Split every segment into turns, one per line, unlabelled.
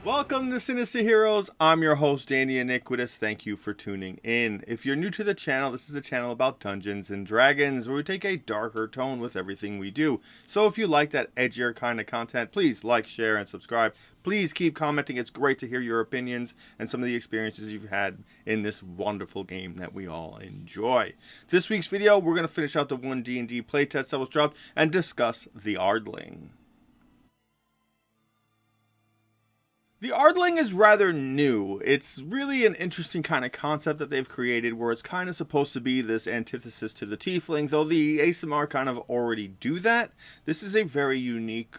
Welcome to Sinister Heroes. I'm your host, Danny Iniquitous. Thank you for tuning in. If you're new to the channel, this is a channel about Dungeons and Dragons, where we take a darker tone with everything we do. So if you like that edgier kind of content, please like, share, and subscribe. Please keep commenting. It's great to hear your opinions and some of the experiences you've had in this wonderful game that we all enjoy. This week's video, we're going to finish out the 1D&D playtest that was dropped and discuss the ARDLING. The ARDLING is rather new. It's really an interesting kind of concept that they've created where it's kind of supposed to be this antithesis to the Tiefling, though the ASMR kind of already do that. This is a very unique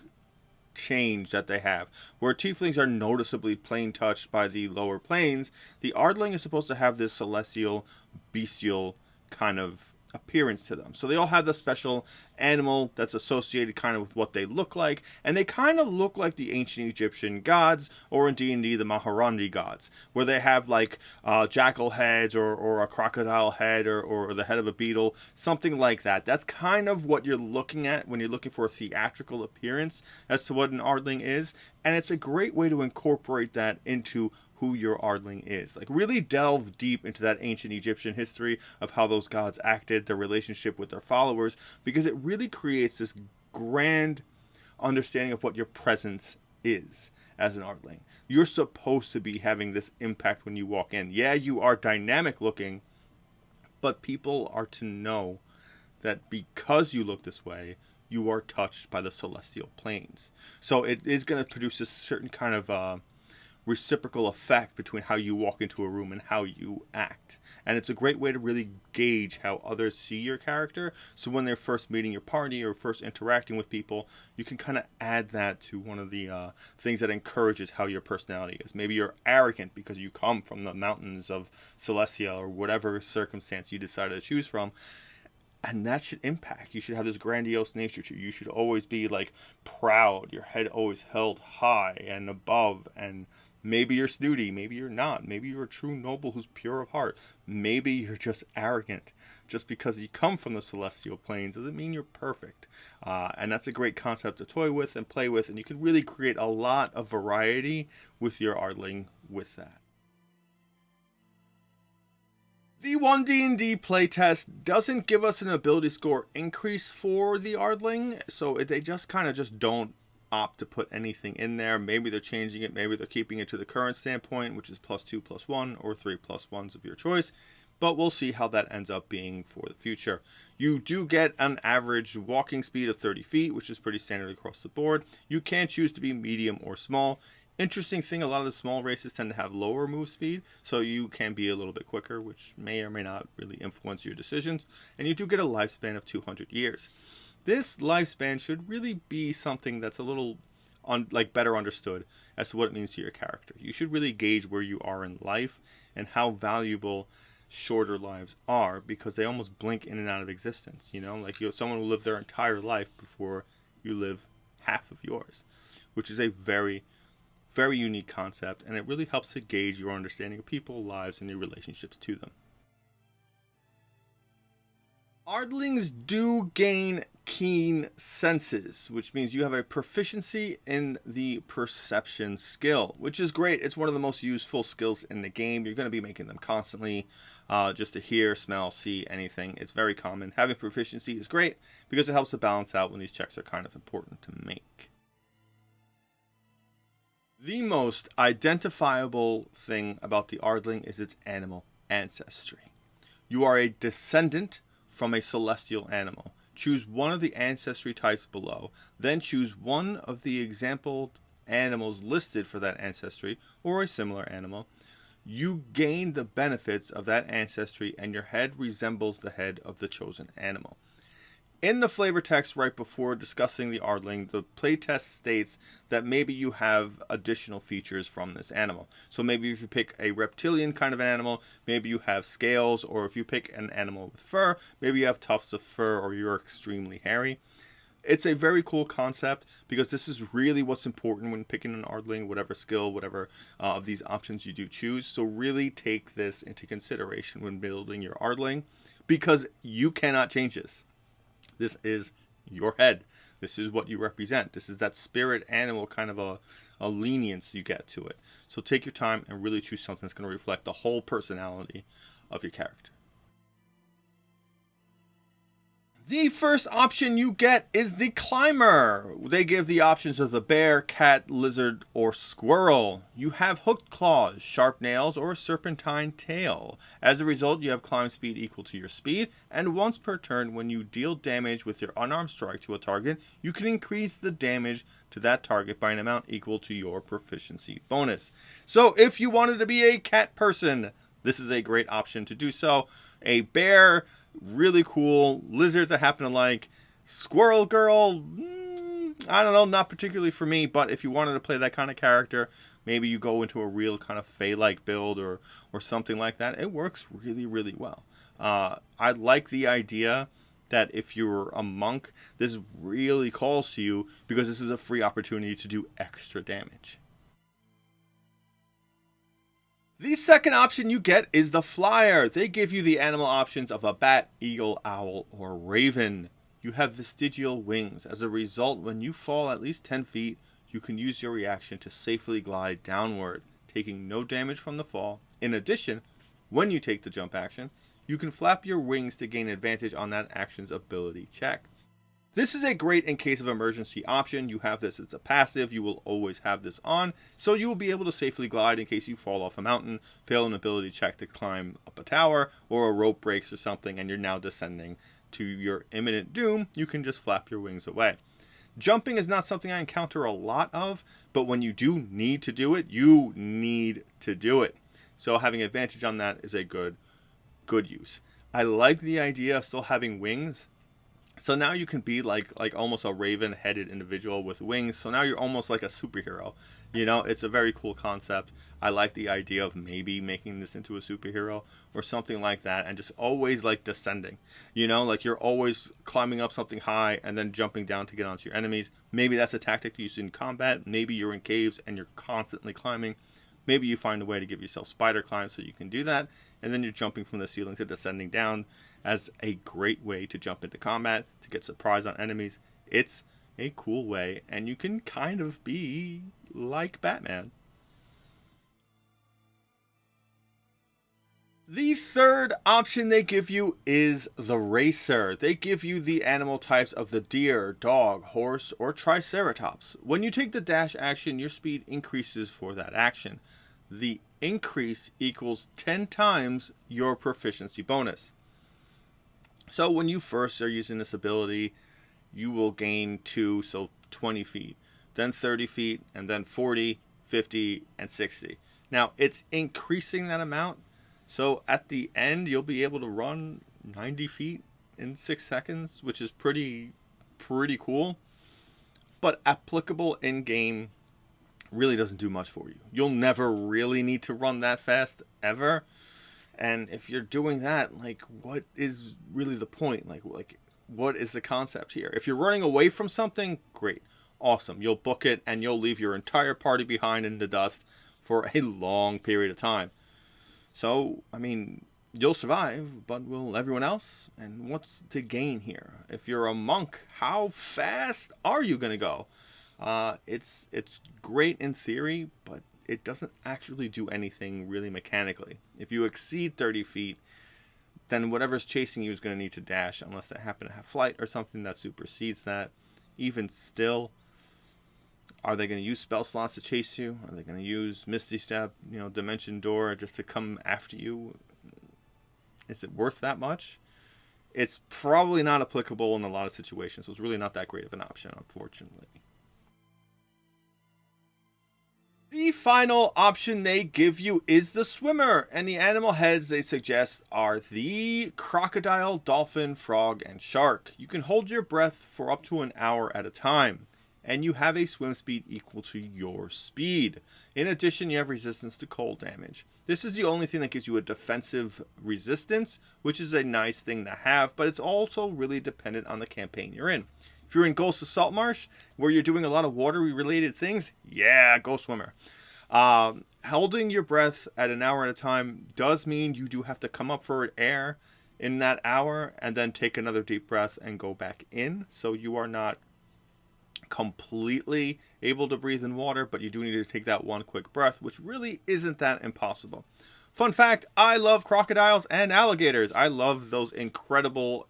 change that they have, where Tieflings are noticeably plane touched by the lower planes. The ARDLING is supposed to have this celestial, bestial kind of appearance to them. So they all have the special animal that's associated kind of with what they look like, and they kind of look like the ancient Egyptian gods, or in D&D the Maharandi gods, where they have like jackal heads or a crocodile head or the head of a beetle, something like that. That's kind of what you're looking at when you're looking for a theatrical appearance as to what an ARDLING is, and it's a great way to incorporate that into who your ARDLING is. Like, really delve deep into that ancient Egyptian history of how those gods acted, their relationship with their followers, because it really creates this grand understanding of what your presence is as an ARDLING. You're supposed to be having this impact when you walk in. Yeah, you are dynamic looking, but people are to know that because you look this way, you are touched by the celestial planes. So it is going to produce a certain kind of reciprocal effect between how you walk into a room and how you act. And it's a great way to really gauge how others see your character. So when they're first meeting your party or first interacting with people, you can kind of add that to one of the things that encourages how your personality is. Maybe you're arrogant because you come from the mountains of Celestia or whatever circumstance you decided to choose from. And that should impact. You should have this grandiose nature to you. You should always be like proud, your head always held high and above, and maybe you're snooty, maybe you're not. Maybe you're a true noble who's pure of heart. Maybe you're just arrogant. Just because you come from the celestial planes doesn't mean you're perfect. And that's a great concept to toy with and play with, and you can really create a lot of variety with your ARDLING with that. The 1D&D playtest doesn't give us an ability score increase for the ARDLING, so they just kind of just don't opt to put anything in there. Maybe they're changing it, maybe they're keeping it to the current standpoint, which is +2 +1 or 3 +1s of your choice, but we'll see how that ends up being for the future. You do get an average walking speed of 30 feet, which is pretty standard across the board. You can choose to be medium or small. Interesting thing, a lot of the small races tend to have lower move speed, so you can be a little bit quicker, which may or may not really influence your decisions. And you do get a lifespan of 200 years. This lifespan should really be something that's a little better understood as to what it means to your character. You should really gauge where you are in life and how valuable shorter lives are, because they almost blink in and out of existence. You know, like someone will live their entire life before you live half of yours, which is a very unique concept, and it really helps to gauge your understanding of people, lives, and your relationships to them. ARDLINGs do gain keen senses, which means you have a proficiency in the perception skill, which is great. It's one of the most useful skills in the game. You're going to be making them constantly, just to hear, smell, see, anything. It's very common. Having proficiency is great because it helps to balance out when these checks are kind of important to make. The most identifiable thing about the ARDLING is its animal ancestry. You are a descendant from a celestial animal. Choose one of the ancestry types below, then choose one of the example animals listed for that ancestry, or a similar animal. You gain the benefits of that ancestry, and your head resembles the head of the chosen animal. In the flavor text right before discussing the ARDLING, the playtest states that maybe you have additional features from this animal. So maybe if you pick a reptilian kind of animal, maybe you have scales, or if you pick an animal with fur, maybe you have tufts of fur, or you're extremely hairy. It's a very cool concept, because this is really what's important when picking an ARDLING, whatever skill, whatever of these options you do choose. So really take this into consideration when building your ARDLING, because you cannot change this. This is your head. This is what you represent. This is that spirit animal kind of a lenience you get to it. So take your time and really choose something that's going to reflect the whole personality of your character. The first option you get is the climber. They give the options of the bear, cat, lizard, or squirrel. You have hooked claws, sharp nails, or a serpentine tail. As a result, you have climb speed equal to your speed, and once per turn, when you deal damage with your unarmed strike to a target, you can increase the damage to that target by an amount equal to your proficiency bonus. So if you wanted to be a cat person, this is a great option to do so. A bear, really cool. Lizards I happen to like. Squirrel girl, I don't know, not particularly for me, but if you wanted to play that kind of character, maybe you go into a real kind of Fey-like build or something like that. It works really, really well. I like the idea that if you're a monk, this really calls to you because this is a free opportunity to do extra damage. The second option you get is the flyer. They give you the animal options of a bat, eagle, owl, or raven. You have vestigial wings. As a result, when you fall at least 10 feet, you can use your reaction to safely glide downward, taking no damage from the fall. In addition, when you take the jump action, you can flap your wings to gain advantage on that action's ability check. This is a great in case of emergency option. You have this as a passive. You will always have this on, so you will be able to safely glide in case you fall off a mountain, fail an ability check to climb up a tower, or a rope breaks or something, and you're now descending to your imminent doom. You can just flap your wings away. Jumping is not something I encounter a lot of, but when you do need to do it, you need to do it. So having advantage on that is a good use. I like the idea of still having wings. So now you can be like almost a raven-headed individual with wings. So now you're almost like a superhero. You know, it's a very cool concept. I like the idea of maybe making this into a superhero or something like that, and just always like descending. You know, like you're always climbing up something high and then jumping down to get onto your enemies. Maybe that's a tactic used in combat. Maybe you're in caves and you're constantly climbing. Maybe you find a way to give yourself spider climb so you can do that, and then you're jumping from the ceiling to descending down as a great way to jump into combat, to get surprise on enemies. It's a cool way, and you can kind of be like Batman. The third option they give you is the racer. They give you the animal types of the deer, dog, horse, or triceratops. When you take the dash action, your speed increases for that action. The increase equals 10 times your proficiency bonus. So when you first are using this ability, you will gain 2, so 20 feet, then 30 feet, and then 40, 50, and 60. Now, it's increasing that amount, so at the end, you'll be able to run 90 feet in 6 seconds, which is pretty cool. But applicable in-game really doesn't do much for you. You'll never really need to run that fast, ever. And if you're doing that, like, what is really the point? Like, what is the concept here? If you're running away from something, great. Awesome. You'll book it, and you'll leave your entire party behind in the dust for a long period of time. So, I mean, you'll survive, but will everyone else? And what's to gain here? If you're a monk, how fast are you going to go? It's great in theory, but it doesn't actually do anything really mechanically. If you exceed 30 feet, then whatever's chasing you is going to need to dash, unless they happen to have flight or something that supersedes that. Even still, are they going to use spell slots to chase you? Are they going to use Misty Step, Dimension Door just to come after you? Is it worth that much? It's probably not applicable in a lot of situations, so it's really not that great of an option, unfortunately. The final option they give you is the swimmer, and the animal heads they suggest are the crocodile, dolphin, frog, and shark. You can hold your breath for up to an hour at a time, and you have a swim speed equal to your speed. In addition, you have resistance to cold damage. This is the only thing that gives you a defensive resistance, which is a nice thing to have, but it's also really dependent on the campaign you're in. If you're in Ghost of Saltmarsh, where you're doing a lot of water-related things, yeah, go swimmer. Holding your breath at an hour at a time does mean you do have to come up for air in that hour and then take another deep breath and go back in, so you are not completely able to breathe in water, but you do need to take that one quick breath, which really isn't that impossible. Fun fact, I love crocodiles and alligators. I love those incredible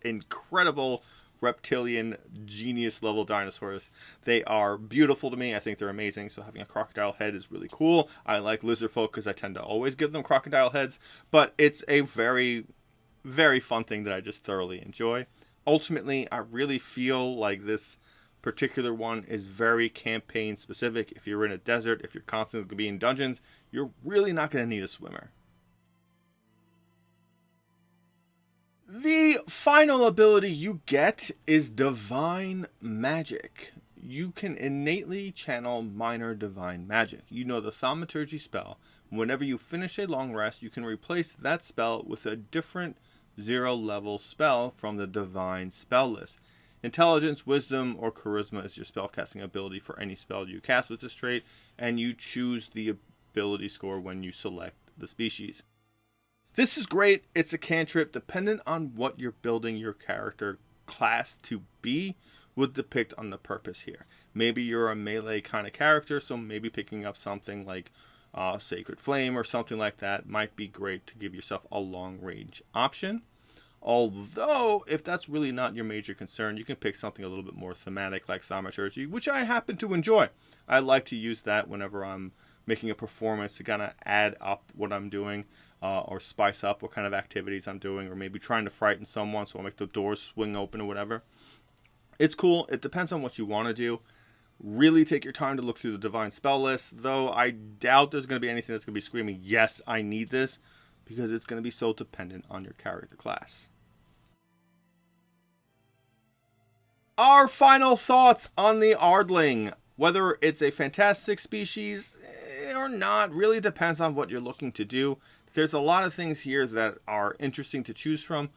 reptilian genius level dinosaurs. They are beautiful to me. I think they're amazing. So having a crocodile head is really cool. I like lizard folk because I tend to always give them crocodile heads, but it's a very, very fun thing that I just thoroughly enjoy. Ultimately, I really feel like this particular one is very campaign specific. If you're in a desert, if you're constantly going to be in dungeons, you're really not going to need a swimmer. The final ability you get is Divine Magic. You can innately channel minor divine magic. You know the thaumaturgy spell. Whenever you finish a long rest, you can replace that spell with a different 0-level spell from the divine spell list. Intelligence, wisdom, or charisma is your spellcasting ability for any spell you cast with this trait, and you choose the ability score when you select the species. This is great. It's a cantrip. Dependent on what you're building your character class to be, would depict on the purpose here. Maybe you're a melee kind of character, so maybe picking up something like Sacred Flame or something like that might be great to give yourself a long range option. Although, if that's really not your major concern, you can pick something a little bit more thematic like Thaumaturgy, which I happen to enjoy. I like to use that whenever I'm making a performance to kind of add up what I'm doing, or spice up what kind of activities I'm doing, or maybe trying to frighten someone so I'll make the doors swing open or whatever. It's cool. It depends on what you want to do. Really take your time to look through the divine spell list, though I doubt there's going to be anything that's going to be screaming, yes, I need this, because it's going to be so dependent on your character class. Our final thoughts on the Ardling. Whether it's a fantastic species or not really depends on what you're looking to do. There's a lot of things here that are interesting to choose from.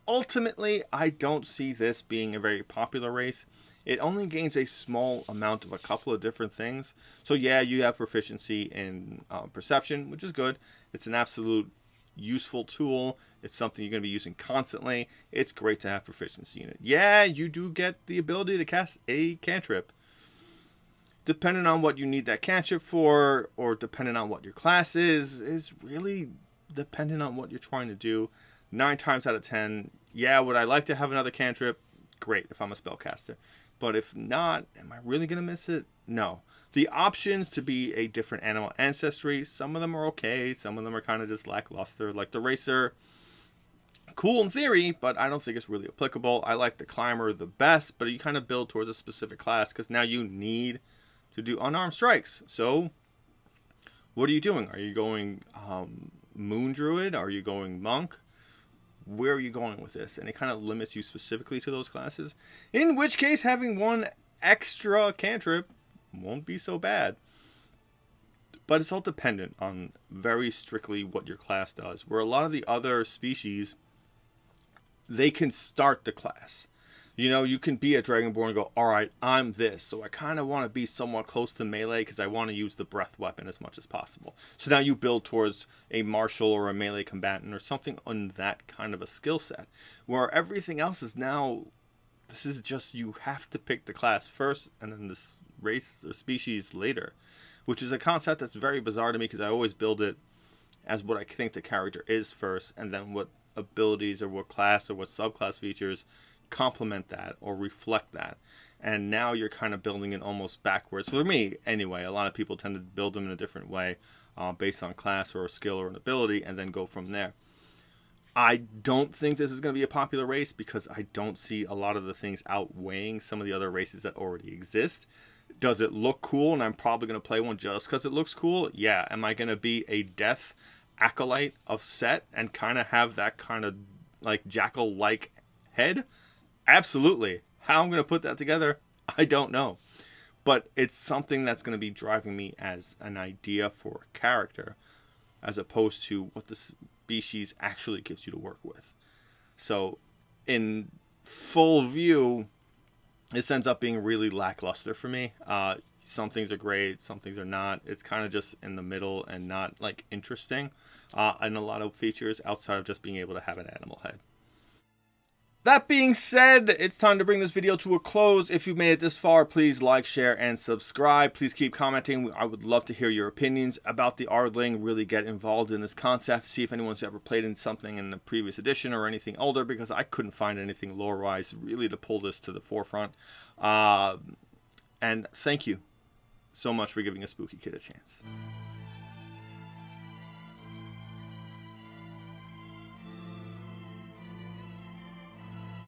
Ultimately, I don't see this being a very popular race. It only gains a small amount of a couple of different things. So yeah, you have proficiency in perception, which is good. It's an absolute useful tool. It's something you're going to be using constantly. It's great to have proficiency in it. Yeah, you do get the ability to cast a cantrip. Depending on what you need that cantrip for, or depending on what your class is really dependent on what you're trying to do. 9 times out of 10, yeah, would I like to have another cantrip? Great, if I'm a spellcaster. But if not, am I really going to miss it? No. The options to be a different animal ancestry, some of them are okay, some of them are kind of just lackluster. Like the racer, cool in theory, but I don't think it's really applicable. I like the climber the best, but you kind of build towards a specific class because now you need to do unarmed strikes. So what are you doing? Are you going moon druid? Are you going monk? Where are you going with this? And it kind of limits you specifically to those classes, in which case having one extra cantrip won't be so bad. But it's all dependent on very strictly what your class does, where a lot of the other species, they can start the class. You know, you can be a Dragonborn and go, all right, I'm this. So I kind of want to be somewhat close to melee because I want to use the breath weapon as much as possible. So now you build towards a martial or a melee combatant or something on that kind of a skill set. Where everything else is now, this is just, you have to pick the class first and then this race or species later. Which is a concept that's very bizarre to me because I always build it as what I think the character is first. And then what abilities or what class or what subclass features complement that or reflect that. And now you're kind of building it almost backwards. For me, anyway, a lot of people tend to build them in a different way based on class or a skill or an ability and then go from there. I don't think this is going to be a popular race because I don't see a lot of the things outweighing some of the other races that already exist. Does it look cool? And I'm probably going to play one just because it looks cool? Yeah. Am I going to be a death acolyte of Set and kind of have that kind of like jackal-like head? Absolutely. How I'm going to put that together, I don't know. But it's something that's going to be driving me as an idea for a character as opposed to what the species actually gives you to work with. So in full view, this ends up being really lackluster for me. Some things are great, some things are not. It's kind of just in the middle and not like interesting. And a lot of features outside of just being able to have an animal head. That being said, it's time to bring this video to a close. If you've made it this far, please like, share, and subscribe. Please keep commenting. I would love to hear your opinions about the Ardling. Really get involved in this concept. See if anyone's ever played in something in the previous edition or anything older, because I couldn't find anything lore-wise really to pull this to the forefront. And thank you so much for giving a spooky kid a chance.